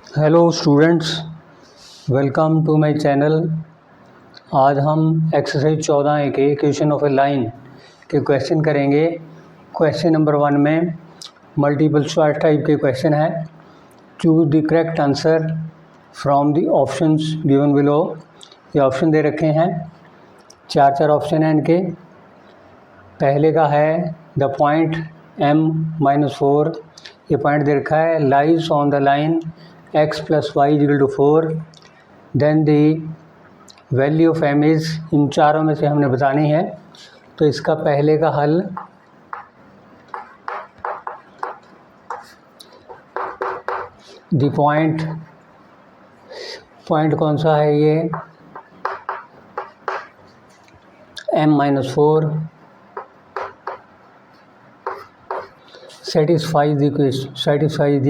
Hello students, welcome to my channel. आज हम exercise 14 के इक्वेशन ऑफ ए लाइन के क्वेश्चन करेंगे। क्वेश्चन नंबर 1 में मल्टीपल चॉइस टाइप के क्वेश्चन है। Choose the correct answer from the options given below. ये ऑप्शन दे रखे हैं, चार ऑप्शन हैं इनके। पहले का है द पॉइंट m-4, ये पॉइंट दे रखा है, lies on the line x + y = 4। Then the value of m is, इन चारों में से हमने बतानी है। तो इसका पहले का हल दी पॉइंट कौन सा है, ये m-4 satisfies the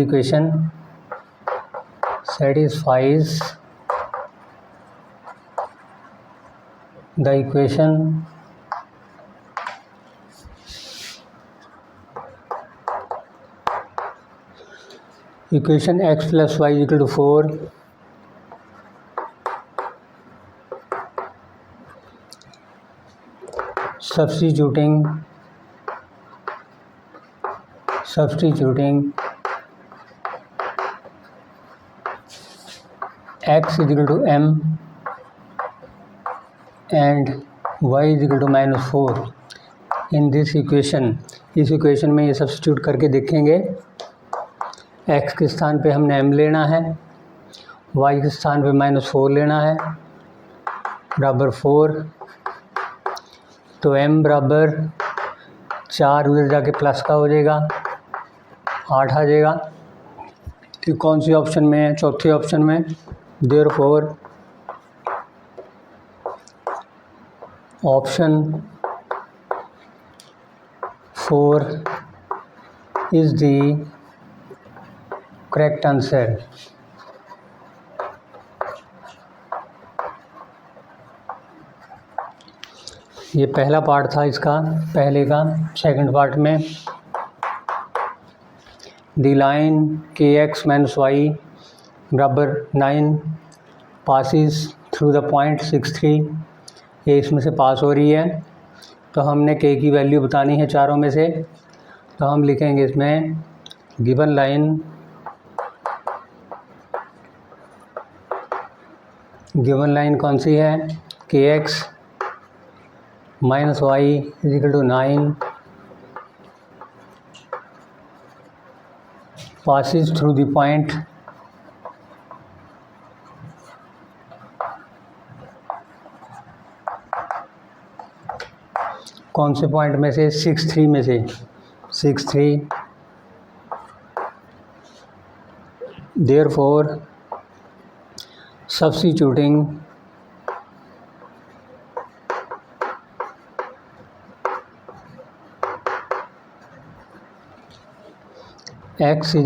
equation equation x + y = 4 substituting x = m and y = -4 in this equation. इस इक्वेशन में ये सब्स्टिट्यूट करके देखेंगे। x के स्थान पे हमने m लेना है, y के स्थान पे -4 लेना है, बराबर 4। तो m बराबर 4 उधर जाके प्लस का हो जाएगा, 8 आ जाएगा। कि कौन सी ऑप्शन में है? चौथे ऑप्शन में। Therefore option 4 is the correct answer. ये पहला पार्ट था इसका, पहले का। सेकंड पार्ट में the line kx - y = 9 passes through the point 6-3, ये इसमें से पास हो रही है। तो हमने k की वैल्यू बतानी है चारों में से। तो हम लिखेंगे इसमें गिवन लाइन कौन सी है? kx - y = 9 passes through the point कौन से पॉइंट में से? 6-3 में से। 6-3 therefore substituting x =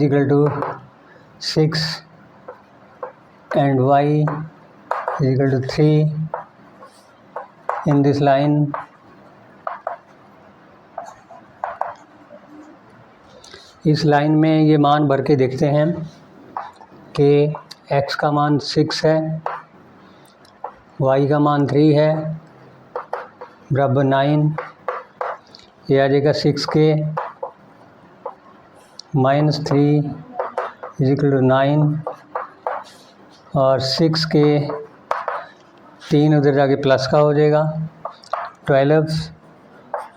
6 and y = 3 in this line, इस लाइन में ये मान भर के देखते हैं कि x का मान 6 है, y का मान 3 है, बराबर 9। ये आ जाएगा 6k - 3 = 9 और 6k 3 उधर जाके प्लस का हो जाएगा 12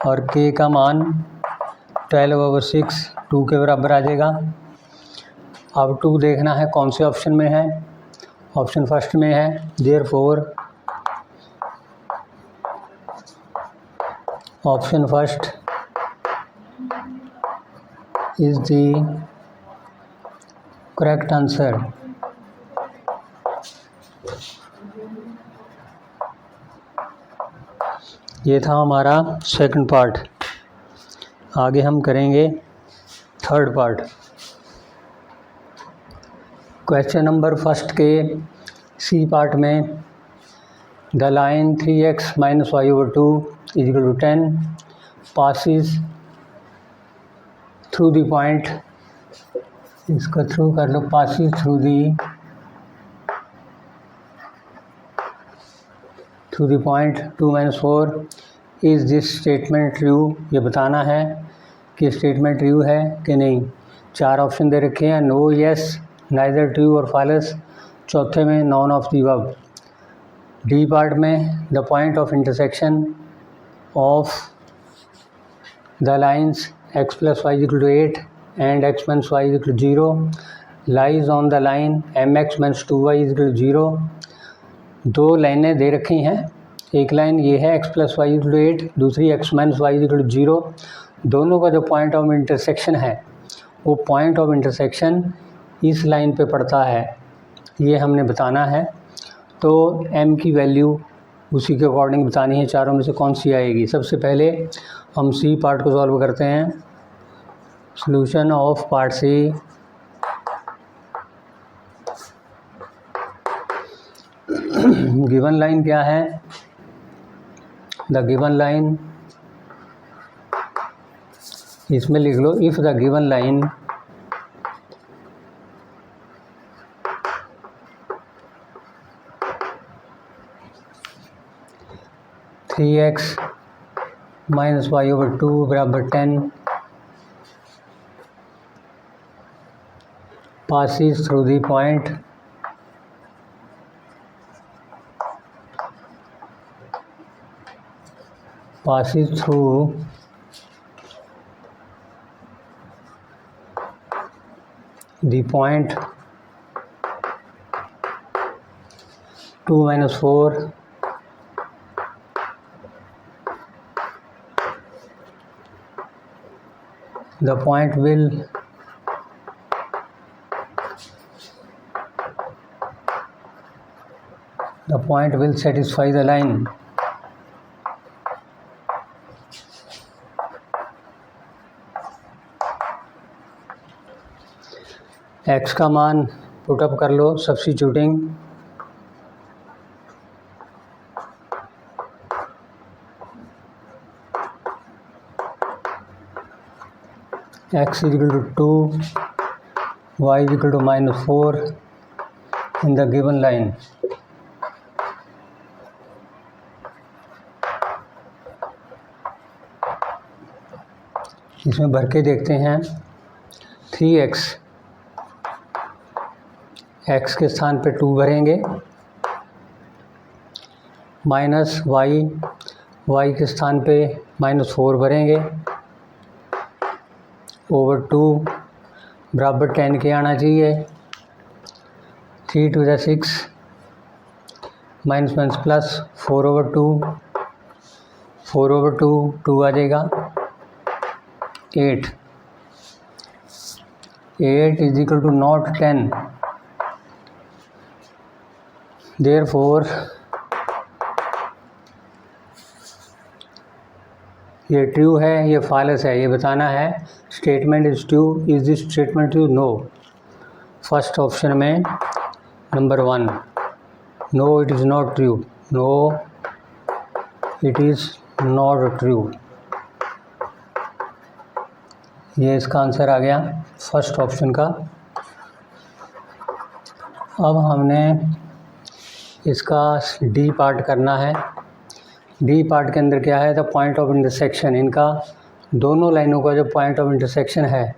और k का मान 12/6 2 के बराबर आ जाएगा। अब 2 देखना है कौन से ऑप्शन में है। ऑप्शन फर्स्ट में है। Therefore option first is the correct answer. ये था हमारा सेकंड पार्ट। आगे हम करेंगे third part. Question number first के सी पार्ट में the line 3x - y/2 = 10 passes through the point इसको थ्रू कर लो, passes through the point 2 - 4 is this statement true. ये बताना है कि स्टेटमेंट ट्रू है कि नहीं। 4 ऑप्शन दे रखे हैं, नो, येस, नाइदर, ट्रू और फॉल्स। चौथे में none of the above. D part में the point of intersection of the lines x + y = 8 and x - y = 0 lies on the line mx - 2y = 0। दो लाइनें दे रखी हैं, एक लाइन ये है x + y = 8, दूसरी x - y = 0। दोनों का जो पॉइंट ऑफ इंटरसेक्शन है वो पॉइंट ऑफ इंटरसेक्शन इस लाइन पे पड़ता है, ये हमने बताना है। तो m की वैल्यू उसी के अकॉर्डिंग बतानी है, चारों में से कौन सी आएगी। सबसे पहले हम सी पार्ट को सॉल्व करते हैं। Solution of part C. Given line क्या है? द गिवन लाइन, इसमें लिख लो, if the given line three X minus Y over 2 बराबर 10 passes through the point passes through the point 2 - 4 the point will satisfy the line। x का मान put up कर लो, substituting. x = 2, y = -4 in the given line। इसमें भर के देखते हैं। 3x, x के स्थान पे 2 भरेंगे, माइनस y, y के स्थान पे -4 भरेंगे, ओवर 2 बराबर 10 के आना चाहिए। 3 × 6 माइनस प्लस 4/2, 4/2 2 आ जाएगा। 8 = not 10, therefore ये ट्रू है, ये फॉल्स है, ये बताना है। Statement is true, is this statement true? No. First option में number 1, no it is not true, no it is not true. ये इसका आंसर आ गया फर्स्ट ऑप्शन का। अब हमने इसका डी पार्ट करना है। डी पार्ट के अंदर क्या है? The point of intersection. इनका दोनों लाइनों का जो पॉइंट ऑफ इंटरसेक्शन है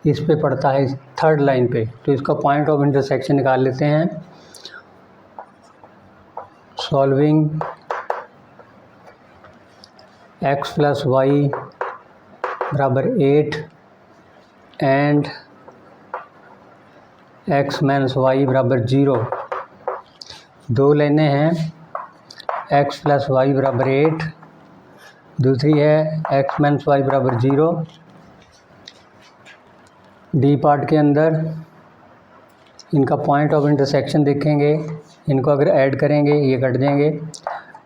इस पे पड़ता है, थर्ड लाइन पे। तो इसका पॉइंट ऑफ इंटरसेक्शन निकाल लेते हैं। सॉल्विंग x + y बराबर 8 एंड x - y बराबर 0। दो लाइनें हैं, x + y बराबर 8, दूसरी है x - y बराबर 0। डी पार्ट के अंदर इनका पॉइंट ऑफ इंटरसेक्शन देखेंगे, इनको अगर ऐड करेंगे ये कट जाएंगे।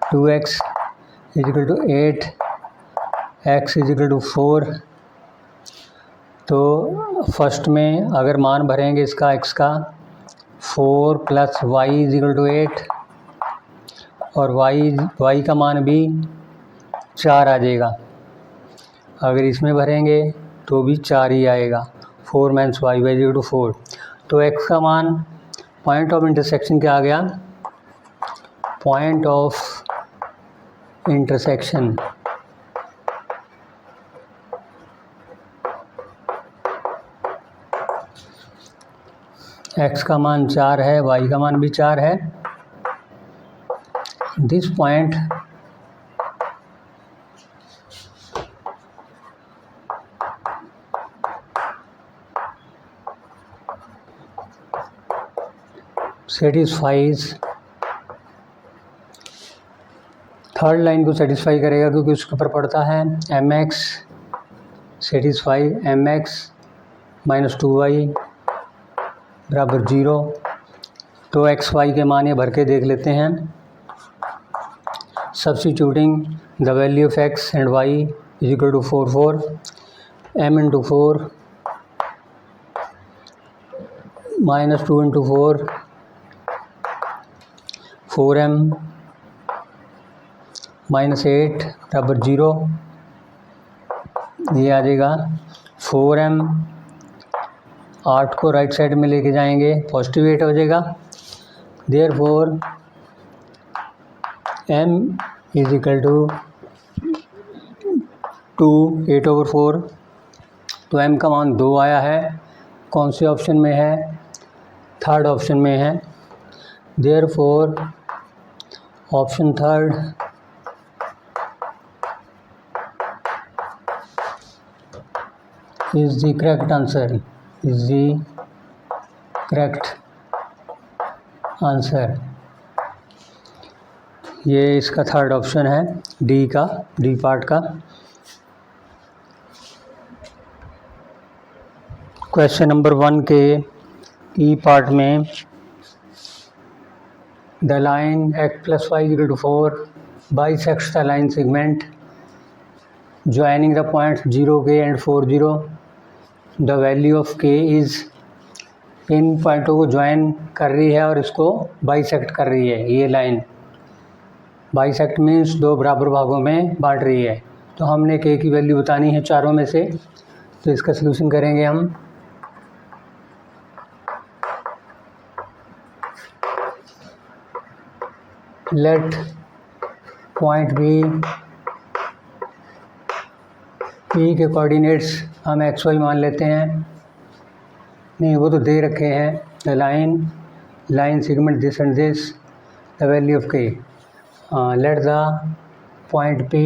2x = 8, x = 4। तो फर्स्ट में अगर मान भरेंगे इसका x का 4 + y = 8 और y का मान भी 4 आ जाएगा। अगर इसमें भरेंगे तो भी 4 ही आएगा। 4 minus Y by zero to 4। तो x का मान पॉइंट ऑफ इंटरसेक्शन क्या आ गया, पॉइंट ऑफ इंटरसेक्शन x का मान 4 है, y का मान भी 4 है। This point satisfies, third line को सेटिस्फाई करेगा क्योंकि उसके ऊपर पड़ता है mx, satisfy mx minus 2y बराबर 0। तो एक्स वाई के मान ये भर के देख लेते हैं। Substituting the value of X and Y is equal to 4 m into 4 minus 2 into 4m minus 8 बराबर 0। ये आ जाएगा 4m, 8 को राइट साइड में लेके जाएंगे, पॉजिटिव 8 हो जाएगा। Therefore m is equal to 2, 8/4। तो m का मान 2 आया है। कौन से ऑप्शन में है, थर्ड ऑप्शन में है। Therefore option third is the correct answer, is the correct answer। ये इसका थर्ड ऑप्शन है, डी का, डी पार्ट का। क्वेश्चन नंबर 1 के ई पार्ट में the line x plus Y equal to 4 bisects the line segment joining the points 0k and 40। The value of k is, इन पॉइंटों को ज्वाइन कर रही है और इसको बाइसेक्ट कर रही है। ये लाइन बाइसेक्ट मीन्स दो बराबर भागों में बांट रही है। तो हमने k की वैल्यू बतानी है चारों में से। तो इसका सलूशन करेंगे हम। लेट पॉइंट बी, पी के कोऑर्डिनेट्स हम एक्स वाई मान लेते हैं, नहीं वो तो दे रखे हैं। The line segment this and this, the value of K. Let the point P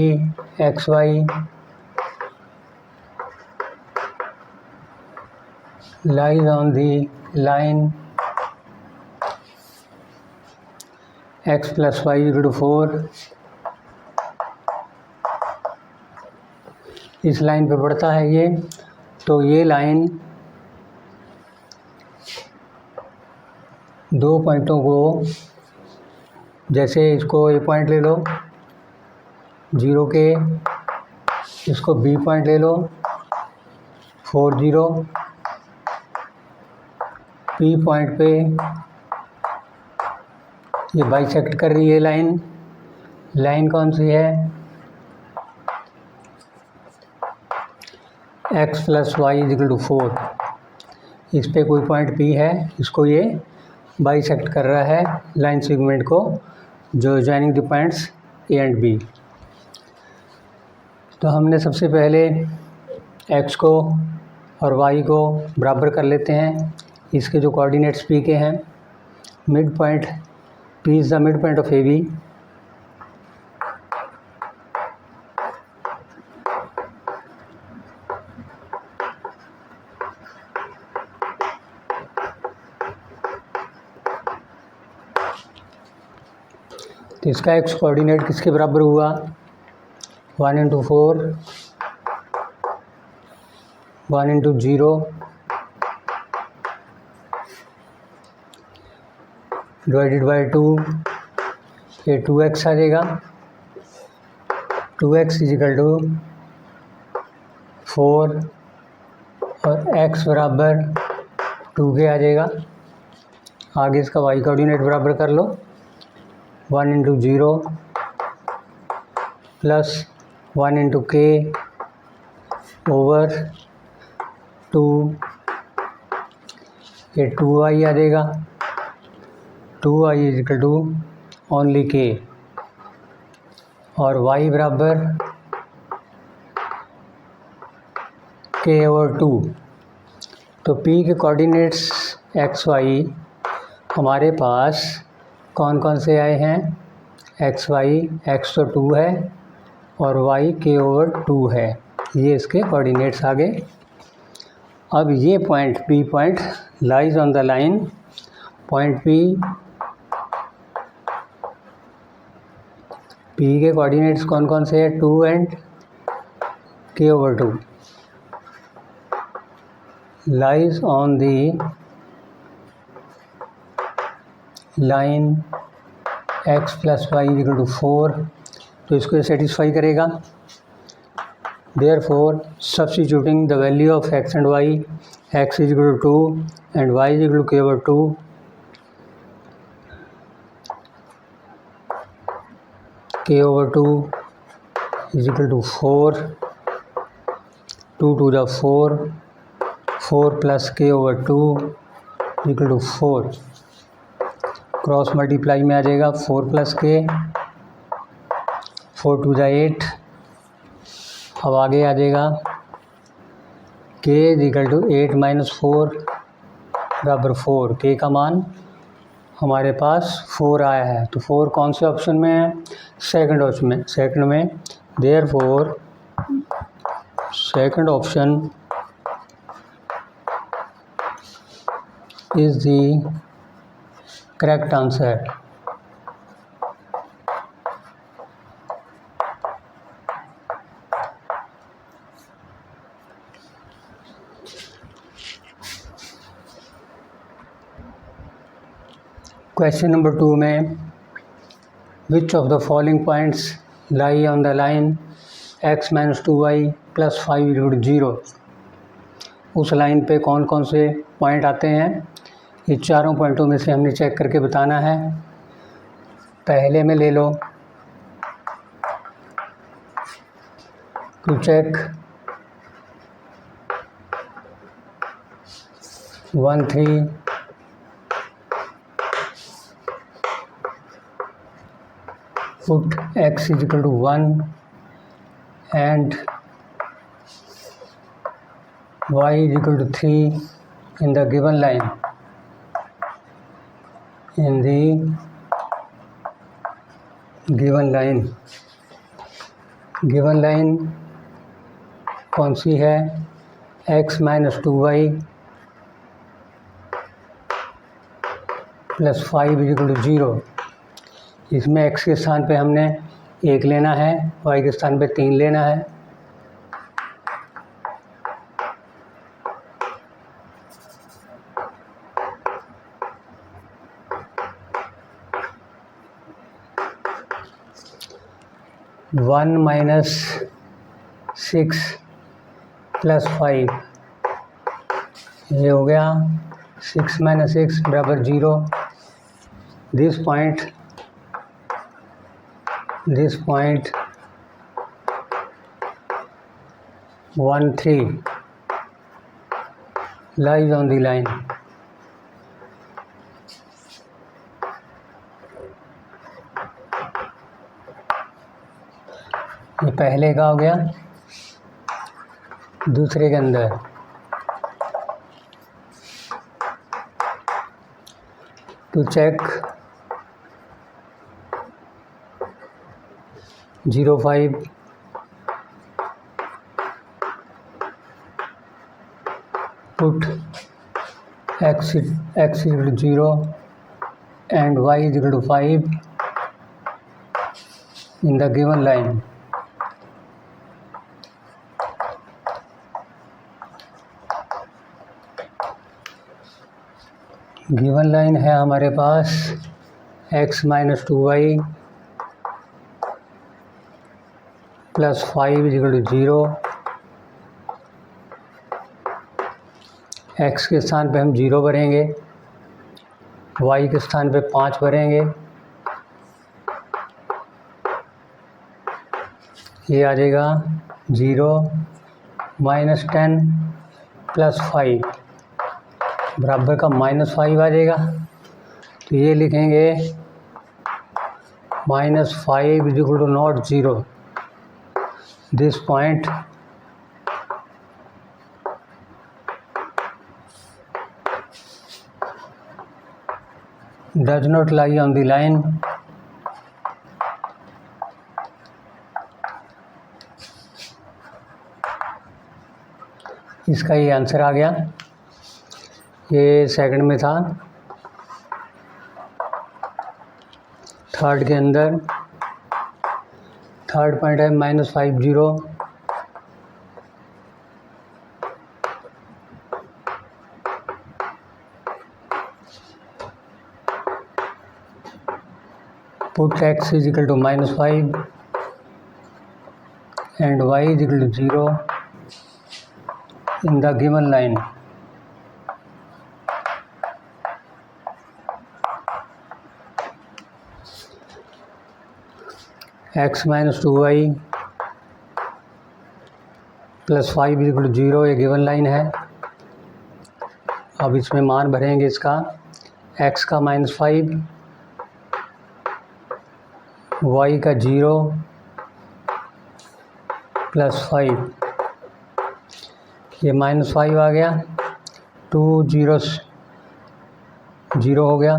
X Y lies on the line x plus y equal to 4। इस लाइन पे पड़ता है ये। तो ये लाइन दो पॉइंटों को, जैसे इसको ए पॉइंट ले लो 0k, इसको बी पॉइंट ले लो 40, पी पॉइंट पे ये बाइसेक्ट कर रही है लाइन। लाइन कौन सी है, x plus Y equal to 4। इस पे कोई पॉइंट P है, इसको ये बाइसेक्ट कर रहा है लाइन सेगमेंट को, जो joining the points A and B। तो हमने सबसे पहले x को और y को बराबर कर लेते हैं। इसके जो कोऑर्डिनेट्स P के हैं, mid point P is the mid point of AB। तो इसका एक्स कोऑर्डिनेट किसके बराबर हुआ, 1 इंटू 4, 1 इंटू 0 डिवाइडेड बाई 2, ये 2x आ जाएगा। 2x इज इक्वल टू 4 और x बराबर 2k आ जाएगा। आगे इसका y कोऑर्डिनेट बराबर कर लो, 1 into 0 plus 1 into k over 2 ये 2y आ जाएगा, 2y is equal to only k, और y बराबर k/2। तो p के कोऑर्डिनेट्स एक्स वाई हमारे पास कौन कौन से आए हैं? एक्स वाई, एक्स तो 2 है और y k/2 है, ये इसके कोऑर्डिनेट्स आ गए। अब ये point P point lies on the line, point P के कोऑर्डिनेट्स कौन कौन से हैं? 2 and k/2 lies on the line x + y = 4, तो इसको सेटिस्फाई करेगा। Therefore, substituting the value of x and y, x is equal to 2 and y is equal to k/2, k/2 is equal to 4, 2 to the 4, 4 plus k/2 is equal to 4, cross multiply में आ जाएगा 4 + k, 4 to the 8। अब आगे आ जाएगा k = 8 - 4 बराबर 4, k का मान हमारे पास 4 आया है, तो 4 कौन से ऑप्शन में है? सेकंड में। Therefore second option is the correct answer. Question number 2 में which of the following points lie on the line x - 2y + 5 = 0। उस लाइन पे कौन कौन से पॉइंट आते हैं? ये चारों पॉइंटों में से हमने चेक करके बताना है। पहले में ले लो, to check 1 3 put x is equal to 1 and y is equal to 3 in the given line. In the given line कौन सी है? x - 2y + 5 = 0। इसमें x के स्थान पे हमने 1 लेना है, y के स्थान पे 3 लेना है। (1 - 6 + 5) ये हो गया 6 - 6 बराबर 0। This point 1 3 lies on the line। ये पहले का हो गया। दूसरे के अंदर to check 0 5 put x is equal to 0 and y is equal to 5 in the given line। Given line है हमारे पास x - 2y + 5 = 0। x के स्थान पे हम 0 भरेंगे, y के स्थान पे 5 भरेंगे। ये आ जाएगा 0 - 10 + 5 बराबर का -5 आ जाएगा। तो ये लिखेंगे -5 = not 0। This point does not lie on the line इसका ये आंसर आ गया। ये सेकंड में था। थर्ड के अंदर थर्ड पॉइंट है -50। put x is equal to -5 and y is equal to 0 in the given line. x minus 2y plus 5 equal to 0 ये गिवन लाइन है। अब इसमें मान भरेंगे इसका x का -5, y का 0 प्लस 5, ये -5 आ गया, 2 0 हो गया,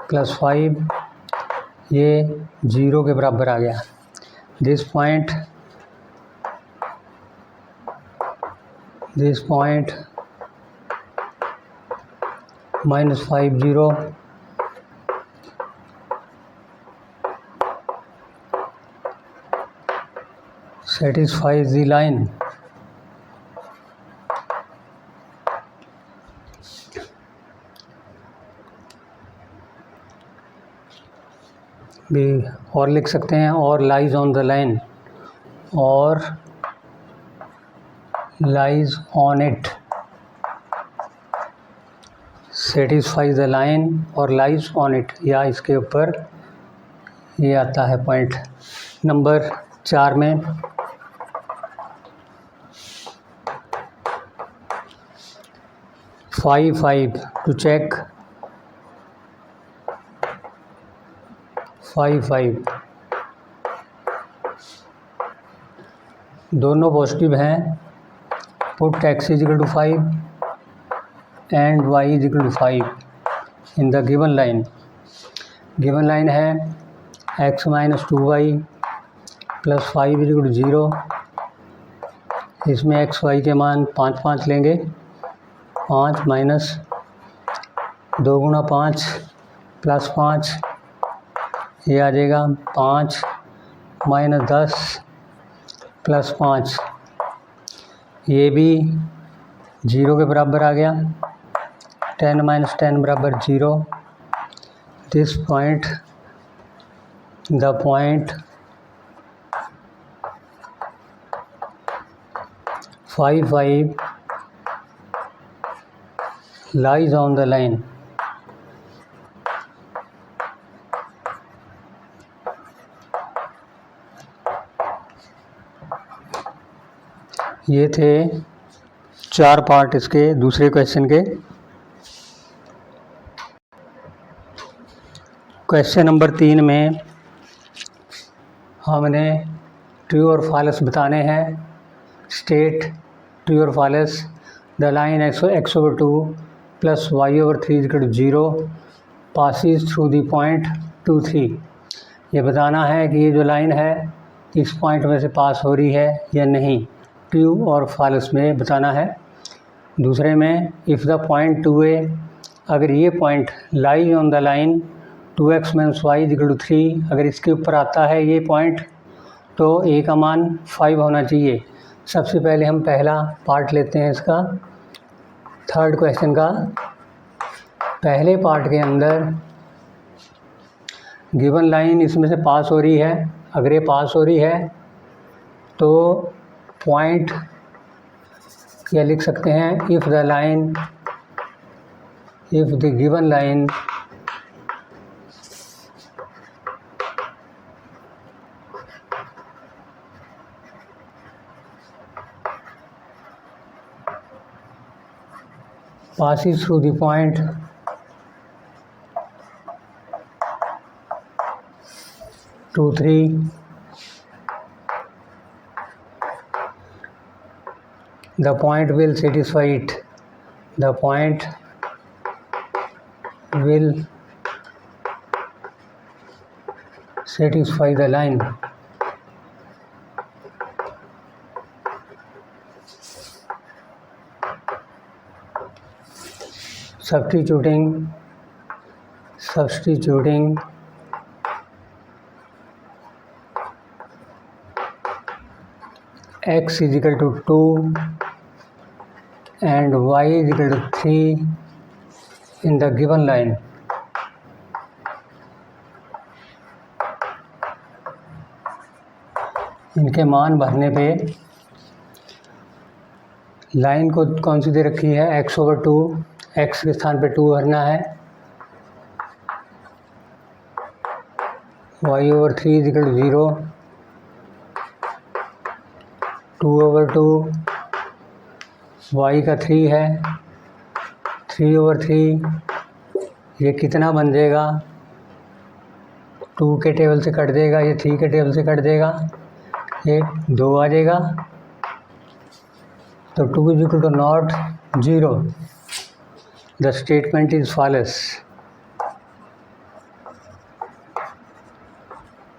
प्लस 5 ये 0 के बराबर आ गया। This point -5 0 satisfies the line. भी और लिख सकते हैं, और लाइज ऑन द लाइन, और lies on it, satisfy the line और लाइज ऑन इट, या इसके ऊपर ये आता है पॉइंट नंबर 4 में। फाइव टू चेक 5 दोनों पॉजिटिव हैं। Put x is equal to 5 and y is equal to 5 in the given line. Given line है x minus 2y plus 5 is equal to 0। इसमें x y के मान 5 लेंगे। 5 minus 2 गुणा 5 plus 5, ये आ जाएगा 5 माइनस 10 प्लस 5, ये भी 0 के बराबर आ गया। 10 माइनस 10 बराबर 0। This point the point 5 lies on the line. ये थे 4 पार्ट इसके दूसरे क्वेश्चन के। क्वेश्चन नंबर 3 में हमने ट्रू और फॉल्स बताने हैं। स्टेट ट्रू और false the line x/2 plus y/3 = 0 passes through the point 2 3। ये बताना है कि ये जो लाइन है इस पॉइंट में से पास हो रही है या नहीं। ट्रू और फॉल्स में बताना है। दूसरे में इफ़ द पॉइंट 2a, अगर ये point lie on the line 2x - y = 3, अगर इसके ऊपर आता है ये पॉइंट, तो a का मान 5 होना चाहिए। सबसे पहले हम पहला पार्ट लेते हैं इसका, थर्ड क्वेश्चन का। पहले पार्ट के अंदर गिवन लाइन इसमें से पास हो रही है। अगर ये पास हो रही है तो पॉइंट क्या लिख सकते हैं, if the given line passes through the point two, 3, the point will satisfy it. The point will satisfy the line. Substituting x is equal to 2 and y is equal to 3 in the given line. इनके मान भरने पे line को कौन सी दे रखी है, x/2, x के स्थान पे 2 भरना है, y/3 is equal to 0, 2/2 y का 3 है, 3/3 ये कितना बन जाएगा, 2 के टेबल से कट देगा, ये 3 के टेबल से कट देगा, ये 2 आ जाएगा, तो 2 is equal to not 0. The statement is false.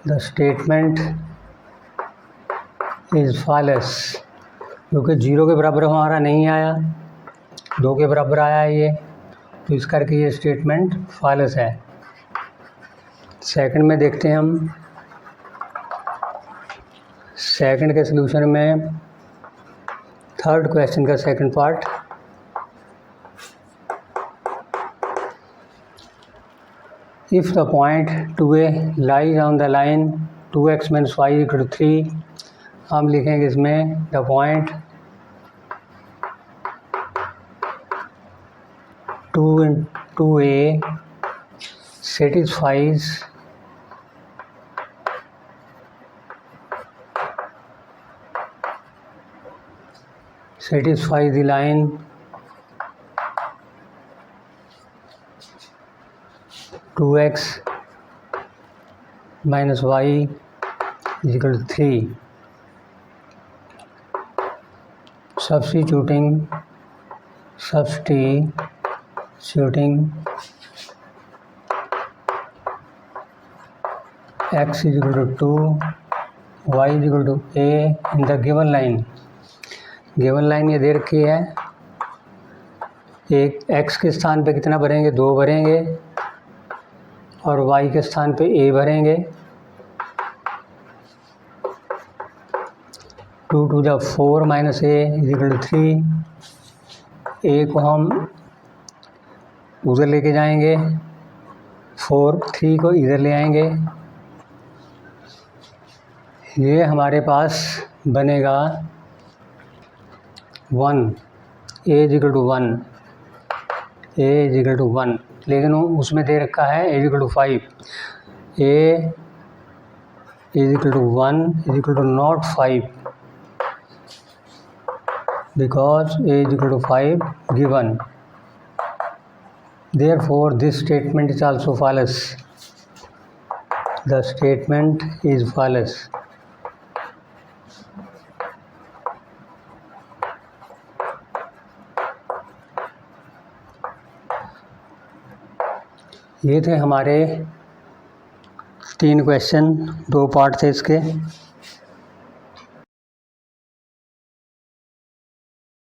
The statement is false क्योंकि 0 के बराबर हमारा नहीं आया, 2 के बराबर आया है ये, तो इस करके ये स्टेटमेंट फॉल्स है. सेकंड में देखते हैं हम. सेकंड के सलूशन में थर्ड क्वेश्चन का second part. If the point 2a lies on the line 2x - y = 3, हम लिखेंगे इसमें the point 2a satisfies the line 2x - y = 3. Substituting x is equal to 2, y is equal to a in the given line. Given line ये दे रखी है, एक x के स्थान पे कितना भरेंगे, 2 भरेंगे, और y के स्थान पे a भरेंगे. 2 to the 4 - a = 3. a को हम उधर लेके जाएंगे, 3 को इधर ले आएंगे. ये हमारे पास बनेगा 1, a = 1, a = 1, लेकिन उसमें दे रखा है a = 5. a = 1 = not 5 because a = 5 given. Therefore, this statement is also false. The statement is false. ये थे हमारे 3 क्वेश्चन, 2 पार्ट थे इसके.